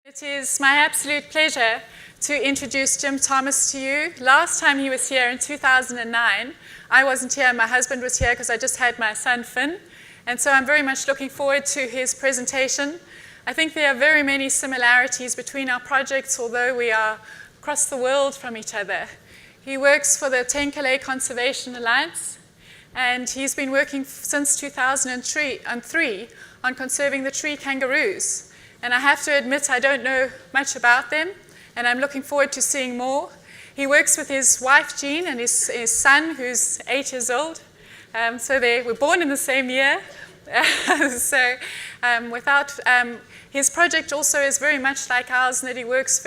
It is my absolute pleasure to introduce Jim Thomas to you. Last time he was here in 2009, I wasn't here, my husband was here because I just had my son Finn, and so I'm very much looking forward to his presentation. I think there are very many similarities between our projects, although we are across the world from each other. He works for the Tenkile Conservation Alliance, and he's been working since 2003 on conserving the tree kangaroos. And I have to admit I don't know much about them, and I'm looking forward to seeing more. He works with his wife Jean and his son, who's 8 years old. So they were born in the same year. His project also is very much like ours in that he works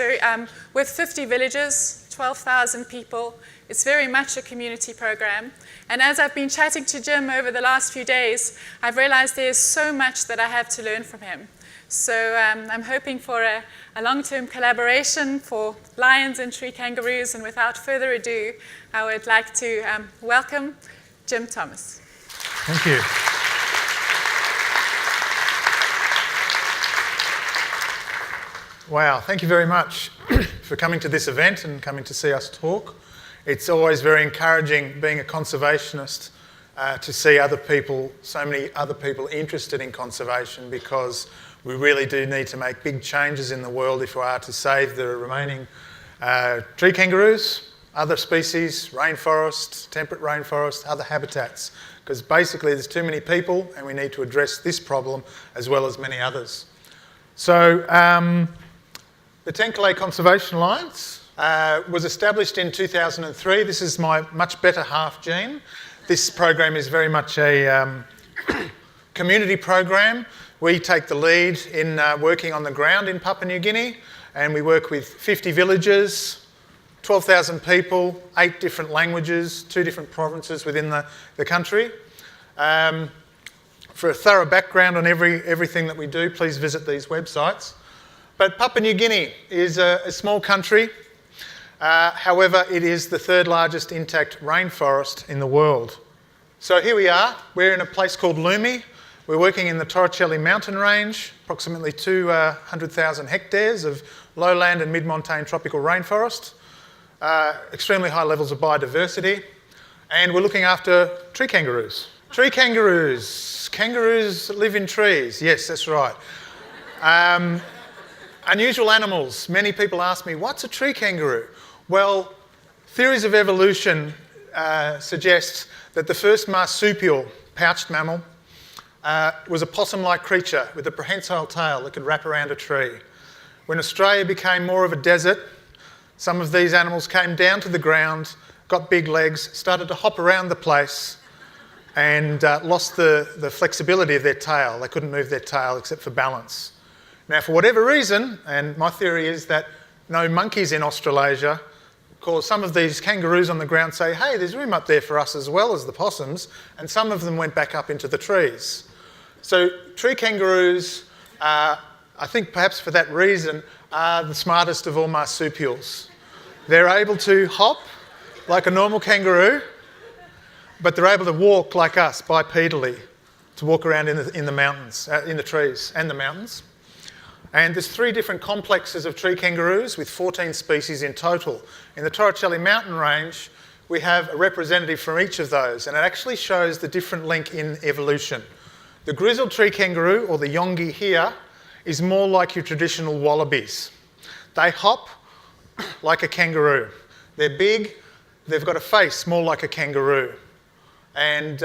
with 50 villages, 12,000 people. It's very much a community program. And as I've been chatting to Jim over the last few days, I've realized there's so much that I have to learn from him. So I'm hoping for a long-term collaboration for lions and tree kangaroos. And without further ado, I would like to welcome Jim Thomas. Thank you. Wow, thank you very much for coming to this event and coming to see us talk. It's always very encouraging, being a conservationist, to see so many other people interested in conservation, because we really do need to make big changes in the world if we are to save the remaining tree kangaroos, other species, rainforests, temperate rainforests, other habitats, because basically there's too many people and we need to address this problem as well as many others. So the Tenkile Conservation Alliance was established in 2003. This is my much better half, Jean. This program is very much a community program. We take the lead in working on the ground in Papua New Guinea, and we work with 50 villages, 12,000 people, 8 different languages, 2 different provinces within the country. For a thorough background on everything that we do, please visit these websites. But Papua New Guinea is a small country. However, it is the 3rd largest intact rainforest in the world. So here we are. We're in a place called Lumi. We're working in the Torricelli mountain range, approximately 200,000 hectares of lowland and mid-montane tropical rainforest, extremely high levels of biodiversity, and we're looking after tree kangaroos. Tree kangaroos. Kangaroos live in trees. Yes, that's right. Unusual animals. Many people ask me, what's a tree kangaroo? Well, theories of evolution suggest that the first marsupial pouched mammal was a possum-like creature with a prehensile tail that could wrap around a tree. When Australia became more of a desert, some of these animals came down to the ground, got big legs, started to hop around the place, and lost the flexibility of their tail. They couldn't move their tail except for balance. Now, for whatever reason, and my theory is that no monkeys in Australasia, because some of these kangaroos on the ground say, hey, there's room up there for us as well as the possums, and some of them went back up into the trees. So tree kangaroos, I think perhaps for that reason, are the smartest of all marsupials. They're able to hop like a normal kangaroo, but they're able to walk like us bipedally, to walk around in the mountains, in the trees and the mountains. And there's 3 different complexes of tree kangaroos with 14 species in total. In the Torricelli mountain range, we have a representative from each of those, and it actually shows the different link in evolution. The grizzled tree kangaroo, or the yonggi here, is more like your traditional wallabies. They hop like a kangaroo. They're big, they've got a face more like a kangaroo, and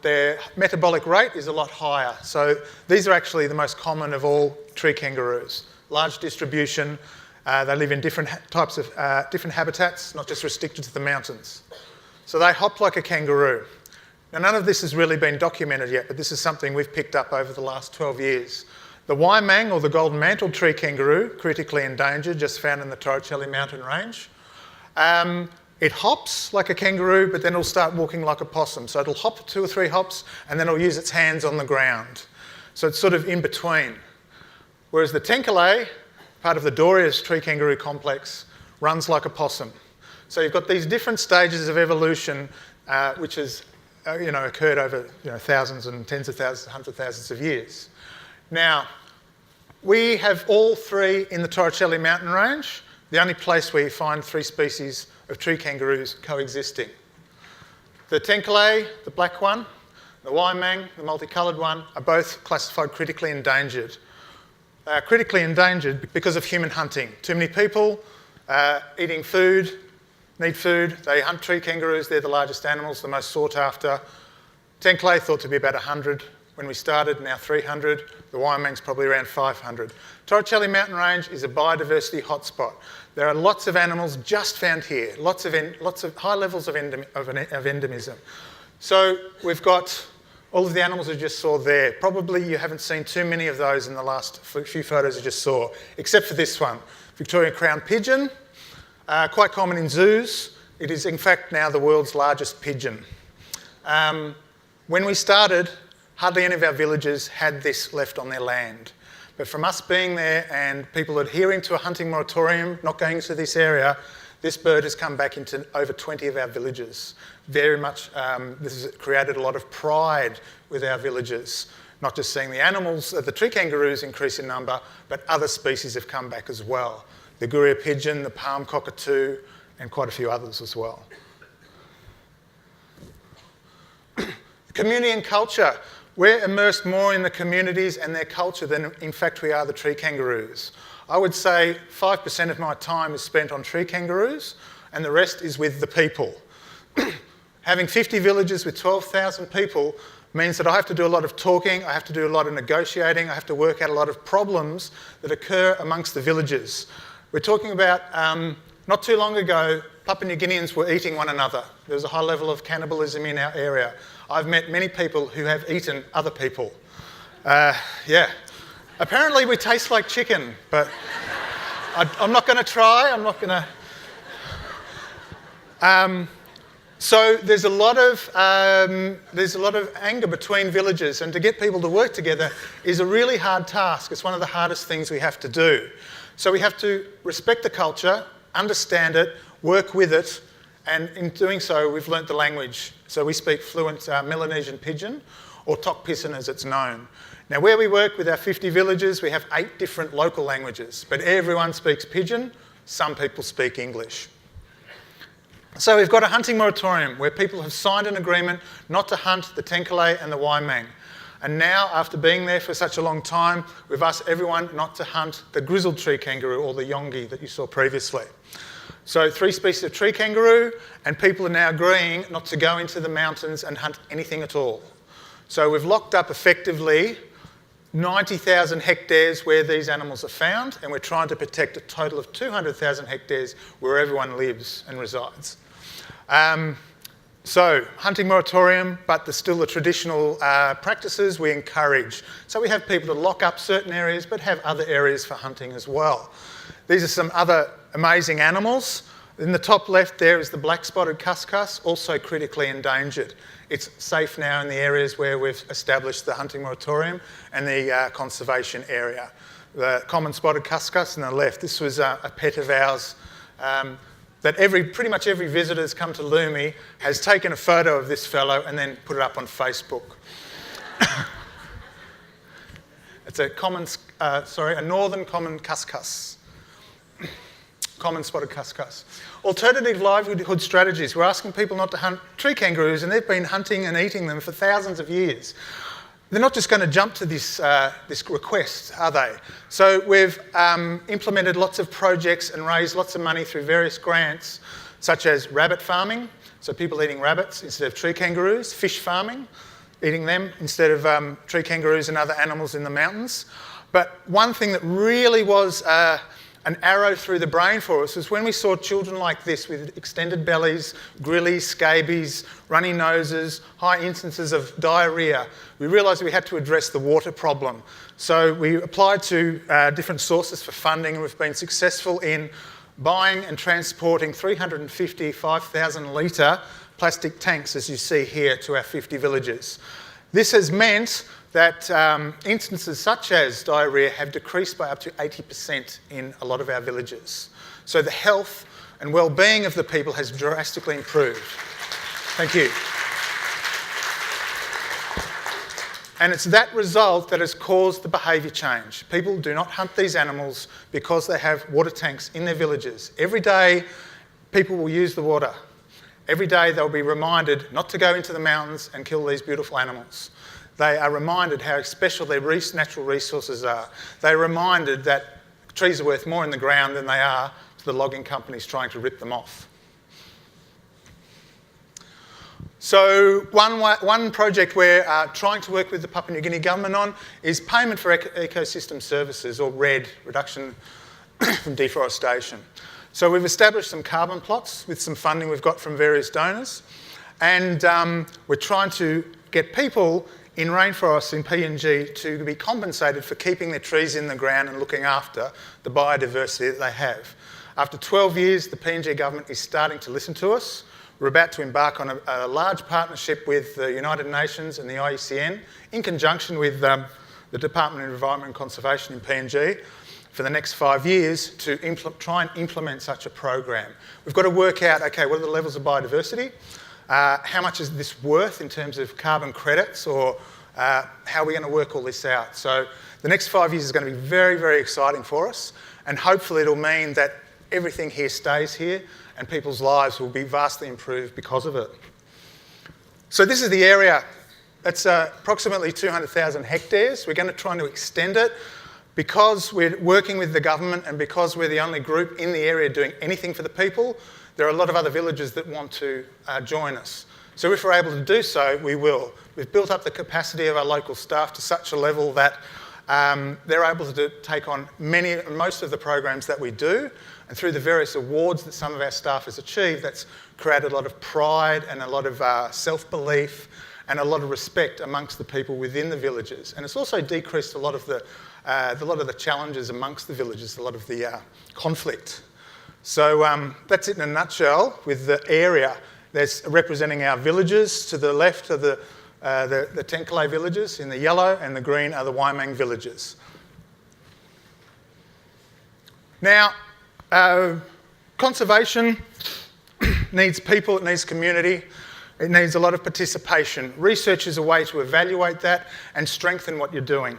their metabolic rate is a lot higher. So these are actually the most common of all tree kangaroos. Large distribution, they live in different types of different habitats, not just restricted to the mountains. So they hop like a kangaroo. Now, none of this has really been documented yet, but this is something we've picked up over the last 12 years. The Waimang, or the golden mantled tree kangaroo, critically endangered, just found in the Torricelli mountain range. It hops like a kangaroo, but then it'll start walking like a possum. So it'll hop 2 or 3 hops, and then it'll use its hands on the ground. So it's sort of in between. Whereas the Tenkile, part of the Doria's tree kangaroo complex, runs like a possum. So you've got these different stages of evolution, which has occurred over thousands and tens of thousands, hundreds of thousands of years. Now, We have all three in the Torricelli mountain range, the only place where you find three species of tree kangaroos coexisting. The Tenkile, the black one, the Waimang, the multicoloured one, are both classified critically endangered. They are critically endangered because of human hunting. Too many people eating food, need food. They hunt tree kangaroos. They're the largest animals, the most sought after. Tenkile thought to be about 100 when we started, now 300. The Waimang's probably around 500. Torricelli mountain range is a biodiversity hotspot. There are lots of animals just found here, lots of high levels of endemism. So we've got all of the animals you just saw there. Probably you haven't seen too many of those in the last few photos you just saw, except for this one, Victorian crown pigeon, quite common in zoos. It is in fact now the world's largest pigeon. When we started, hardly any of our villagers had this left on their land. But from us being there and people adhering to a hunting moratorium, not going to this area, this bird has come back into over 20 of our villages. Very much, this has created a lot of pride with our villagers. Not just seeing the animals, the tree kangaroos increase in number, but other species have come back as well. The guria pigeon, the palm cockatoo, and quite a few others as well. Community and culture. We're immersed more in the communities and their culture than, in fact, we are the tree kangaroos. I would say 5% of my time is spent on tree kangaroos and the rest is with the people. Having 50 villages with 12,000 people means that I have to do a lot of talking, I have to do a lot of negotiating, I have to work out a lot of problems that occur amongst the villages. We're talking about, not too long ago, Papua New Guineans were eating one another. There was a high level of cannibalism in our area. I've met many people who have eaten other people. Yeah. Apparently we taste like chicken, but I'm not going to try. I'm not going to. So there's a lot of anger between villages, and to get people to work together is a really hard task. It's one of the hardest things we have to do. So we have to respect the culture, understand it, work with it, and in doing so, we've learnt the language. So we speak fluent Melanesian Pidgin, or Tok Pisin as it's known. Now, where we work with our 50 villages, we have 8 different local languages, but everyone speaks Pidgin, some people speak English. So we've got a hunting moratorium where people have signed an agreement not to hunt the Tenkile and the Waimang. And now, after being there for such a long time, we've asked everyone not to hunt the grizzled tree kangaroo or the yongi that you saw previously. So 3 species of tree kangaroo, and people are now agreeing not to go into the mountains and hunt anything at all. So we've locked up effectively 90,000 hectares where these animals are found, and we're trying to protect a total of 200,000 hectares where everyone lives and resides. So hunting moratorium, but there's still the traditional practices we encourage. So we have people to lock up certain areas, but have other areas for hunting as well. These are some other amazing animals. In the top left there is the black-spotted cuscus, also critically endangered. It's safe now in the areas where we've established the hunting moratorium and the conservation area. The common spotted cuscus on the left, this was a pet of ours that pretty much every visitor that's come to Lumi has taken a photo of this fellow and then put it up on Facebook. It's a northern common cuscus. Common spotted cuscus. Alternative livelihood strategies. We're asking people not to hunt tree kangaroos, and they've been hunting and eating them for thousands of years. They're not just going to jump to this request, are they? So we've implemented lots of projects and raised lots of money through various grants, such as rabbit farming, so people eating rabbits instead of tree kangaroos, fish farming, eating them instead of tree kangaroos and other animals in the mountains. But one thing that really was an arrow through the brain for us was when we saw children like this with extended bellies, grillies, scabies, runny noses, high instances of diarrhoea. We realised we had to address the water problem. So we applied to different sources for funding, and we've been successful in buying and transporting 355,000 litre plastic tanks, as you see here, to our 50 villages. This has meant that instances such as diarrhoea have decreased by up to 80% in a lot of our villages. So the health and well-being of the people has drastically improved. Thank you. And it's that result that has caused the behaviour change. People do not hunt these animals because they have water tanks in their villages. Every day, people will use the water. Every day they'll be reminded not to go into the mountains and kill these beautiful animals. They are reminded how special their natural resources are. They're reminded that trees are worth more in the ground than they are to the logging companies trying to rip them off. So one project we're trying to work with the Papua New Guinea government on is payment for ecosystem services, or RED, reduction from deforestation. So we've established some carbon plots with some funding we've got from various donors, and we're trying to get people in rainforests in PNG to be compensated for keeping their trees in the ground and looking after the biodiversity that they have. After 12 years, the PNG government is starting to listen to us. We're about to embark on a large partnership with the United Nations and the IUCN in conjunction with the Department of Environment and Conservation in PNG for the next 5 years to try and implement such a program. We've got to work out, okay, what are the levels of biodiversity? How much is this worth in terms of carbon credits, or how are we going to work all this out? So the next 5 years is going to be very, very exciting for us, and hopefully it'll mean that everything here stays here and people's lives will be vastly improved because of it. So this is the area. That's approximately 200,000 hectares. We're going to try to extend it. Because we're working with the government and because we're the only group in the area doing anything for the people, there are a lot of other villages that want to join us. So if we're able to do so, we will. We've built up the capacity of our local staff to such a level that they're able to take on most of the programs that we do, and through the various awards that some of our staff has achieved, that's created a lot of pride and a lot of self-belief and a lot of respect amongst the people within the villages. And it's also decreased a lot of the challenges amongst the villages, a lot of the conflict. So that's it in a nutshell with the area. There's representing our villages. To the left are the Tenkile villages in the yellow, and the green are the Waimang villages. Now, conservation needs people, it needs community, it needs a lot of participation. Research is a way to evaluate that and strengthen what you're doing.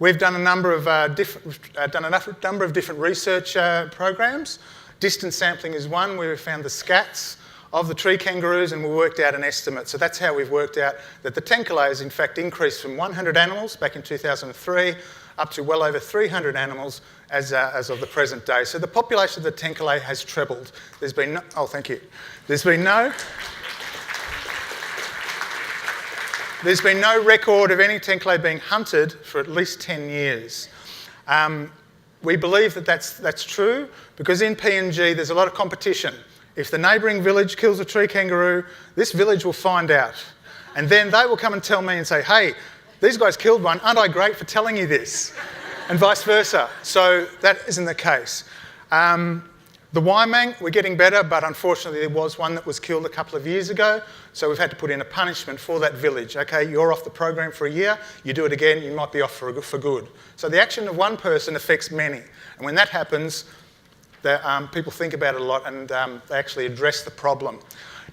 We've done a number of different research programs. Distance sampling is one where we found the scats of the tree kangaroos and we worked out an estimate. So that's how we've worked out that the Tenkile has in fact increased from 100 animals back in 2003 up to well over 300 animals as of the present day. So the population of the Tenkile has trebled. There's been no, oh thank you. There's been no record of any Tenkile being hunted for at least 10 years. We believe that that's true because in PNG there's a lot of competition. If the neighbouring village kills a tree kangaroo, this village will find out. And then they will come and tell me and say, hey, these guys killed one, aren't I great for telling you this? And vice versa. So that isn't the case. The Waimang, we're getting better, but unfortunately there was one that was killed a couple of years ago, so we've had to put in a punishment for that village. Okay, you're off the program for a year, you do it again, you might be off for good. So the action of one person affects many, and when that happens, people think about it a lot and they actually address the problem.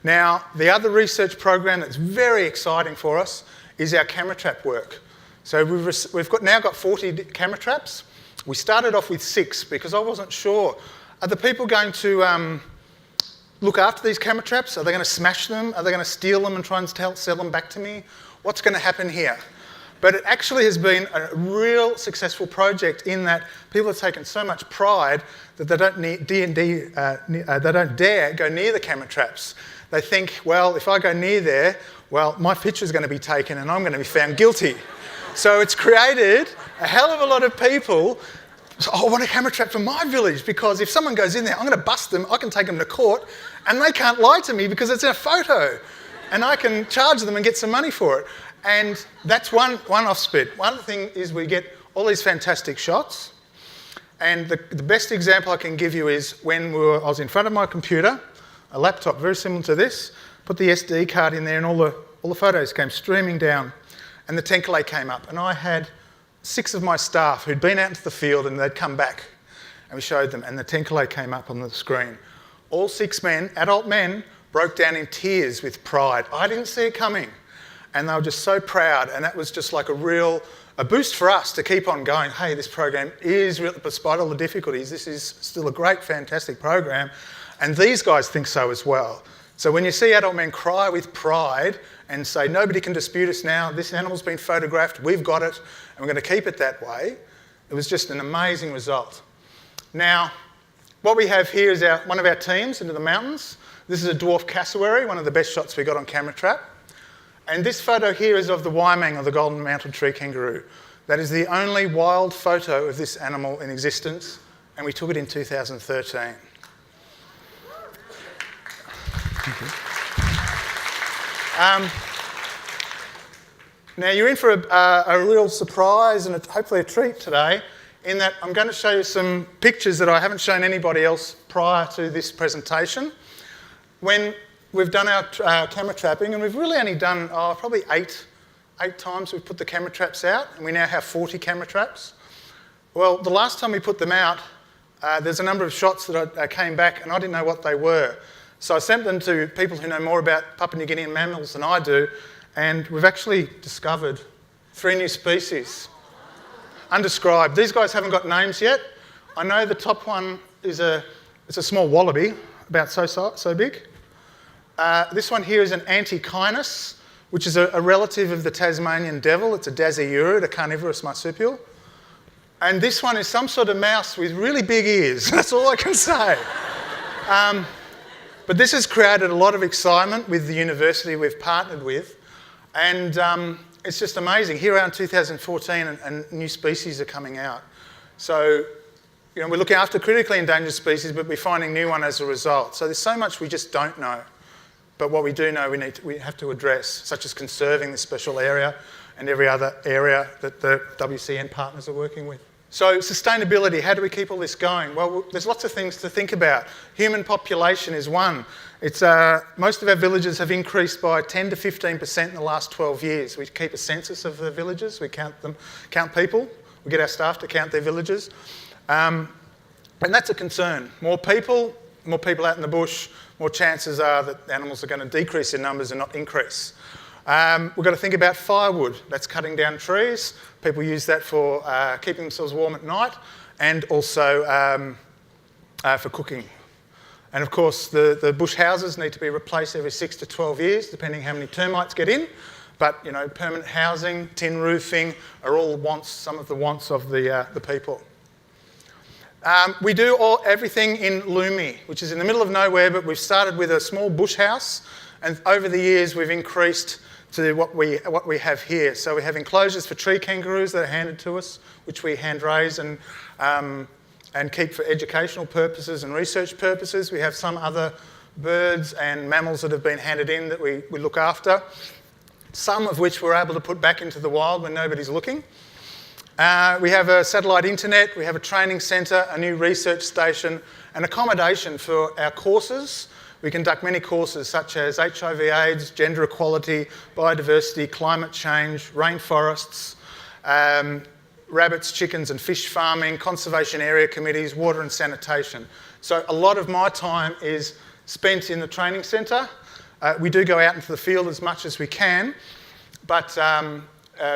Now, the other research program that's very exciting for us is our camera trap work. So we've now got 40 camera traps. We started off with 6 because I wasn't sure. Are the people going to look after these camera traps? Are they going to smash them? Are they going to steal them and try and sell them back to me? What's going to happen here? But it actually has been a real successful project in that people have taken so much pride that they don't dare go near the camera traps. They think, well, if I go near there, well, my picture's going to be taken and I'm going to be found guilty. So it's created a hell of a lot of people. So, I want a camera trap for my village because if someone goes in there, I'm going to bust them, I can take them to court and they can't lie to me because it's a photo and I can charge them and get some money for it. And that's one offspit. One thing is we get all these fantastic shots. And the best example I can give you is when I was in front of my computer, a laptop very similar to this, put the SD card in there and all the photos came streaming down and the Tenkile came up. And I had 6 of my staff who'd been out into the field and they'd come back and we showed them and the Tenkile came up on the screen. All 6 men, adult men, broke down in tears with pride. I didn't see it coming. and they were just so proud, and that was just like a boost for us to keep on going. Hey, this program is, really, despite all the difficulties, this is still a great, fantastic program, and these guys think so as well. So when you see adult men cry with pride and say, nobody can dispute us now, this animal's been photographed, we've got it, and we're going to keep it that way, it was just an amazing result. Now, what we have here is one of our teams into the mountains. This is a dwarf cassowary, one of the best shots we got on camera trap. And this photo here is of the Waimang, or the golden mountain tree kangaroo. That is the only wild photo of this animal in existence, and we took it in 2013. Thank you. Now you're in for a real surprise and hopefully a treat today, in that I'm going to show you some pictures that I haven't shown anybody else prior to this presentation. When we've done our camera trapping, and we've really only done probably eight times we've put the camera traps out, and we now have 40 camera traps. Well, the last time we put them out, there's a number of shots that I came back and I didn't know what they were. So I sent them to people who know more about Papua New Guinean mammals than I do, and we've actually discovered 3 new species, undescribed. These guys haven't got names yet. I know the top one is it's a small wallaby, about so big. This one here is an antechinus, which is a relative of the Tasmanian devil. It's a dasyurid, a carnivorous marsupial. And this one is some sort of mouse with really big ears. That's all I can say. But this has created a lot of excitement with the university we've partnered with. And it's just amazing. Here around 2014 and new species are coming out. So, you know, we're looking after critically endangered species, but we're finding new ones as a result. So there's so much we just don't know. But what we do know we have to address, such as conserving this special area and every other area that the WCN partners are working with. So sustainability, how do we keep all this going? Well, there's lots of things to think about. Human population is one. It's, most of our villages have increased by 10 to 15% in the last 12 years. We keep a census of the villages, we count people, we get our staff to count their villages. And that's a concern. More people out in the bush, more chances are that animals are going to decrease in numbers and not increase. We've got to think about firewood. That's cutting down trees. People use that for keeping themselves warm at night, and also for cooking. And of course, the bush houses need to be replaced every 6 to 12 years, depending how many termites get in. But you know, permanent housing, tin roofing are all wants, some of the wants of the people. We do everything in Lumi, which is in the middle of nowhere, but we've started with a small bush house, and over the years we've increased to what we have here. So we have enclosures for tree kangaroos that are handed to us, which we hand raise and keep for educational purposes and research purposes. We have some other birds and mammals that have been handed in that we look after, some of which we're able to put back into the wild when nobody's looking. We have a satellite internet, we have a training centre, a new research station, and accommodation for our courses. We conduct many courses such as HIV/AIDS, gender equality, biodiversity, climate change, rainforests, rabbits, chickens and fish farming, conservation area committees, water and sanitation. So a lot of my time is spent in the training centre. We do go out into the field as much as we can, but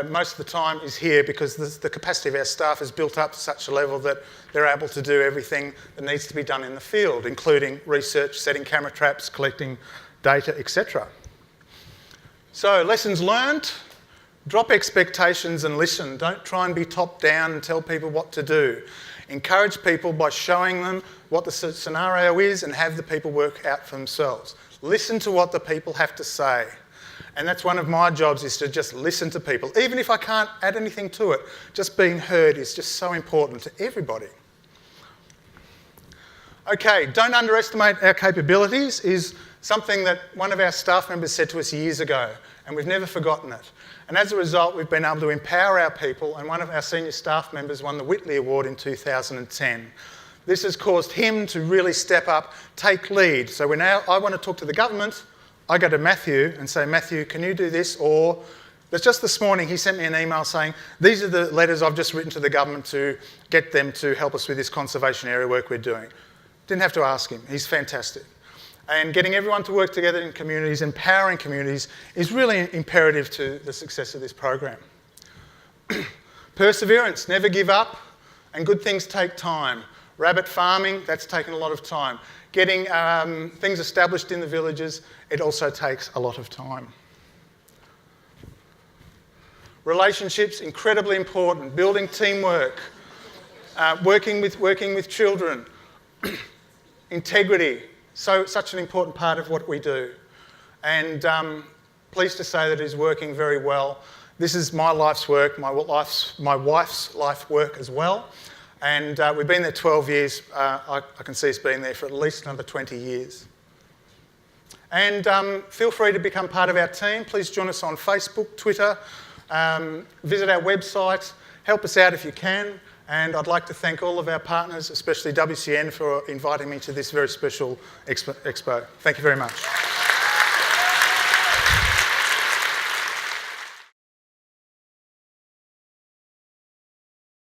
most of the time is here because the capacity of our staff is built up to such a level that they're able to do everything that needs to be done in the field, including research, setting camera traps, collecting data, etc. So, lessons learned: drop expectations and listen. Don't try and be top down and tell people what to do. Encourage people by showing them what the scenario is and have the people work out for themselves. Listen to what the people have to say. And that's one of my jobs, is to just listen to people. Even if I can't add anything to it, just being heard is just so important to everybody. Okay, don't underestimate our capabilities is something that one of our staff members said to us years ago, and we've never forgotten it. And as a result, we've been able to empower our people, and one of our senior staff members won the Whitley Award in 2010. This has caused him to really step up, take lead. So I want to talk to the government, I go to Matthew and say, Matthew, can you do this? Or just this morning he sent me an email saying, these are the letters I've just written to the government to get them to help us with this conservation area work we're doing. Didn't have to ask him, he's fantastic. And getting everyone to work together in communities, empowering communities, is really imperative to the success of this program. Perseverance, never give up, and good things take time. Rabbit farming, that's taken a lot of time. Getting things established in the villages, it also takes a lot of time. Relationships, incredibly important. Building teamwork, working with children, integrity, such an important part of what we do. And pleased to say that it is working very well. This is my life's work, my wife's life work as well. And we've been there 12 years. I can see us being there for at least another 20 years. And feel free to become part of our team. Please join us on Facebook, Twitter, visit our website, help us out if you can. And I'd like to thank all of our partners, especially WCN, for inviting me to this very special expo. Thank you very much.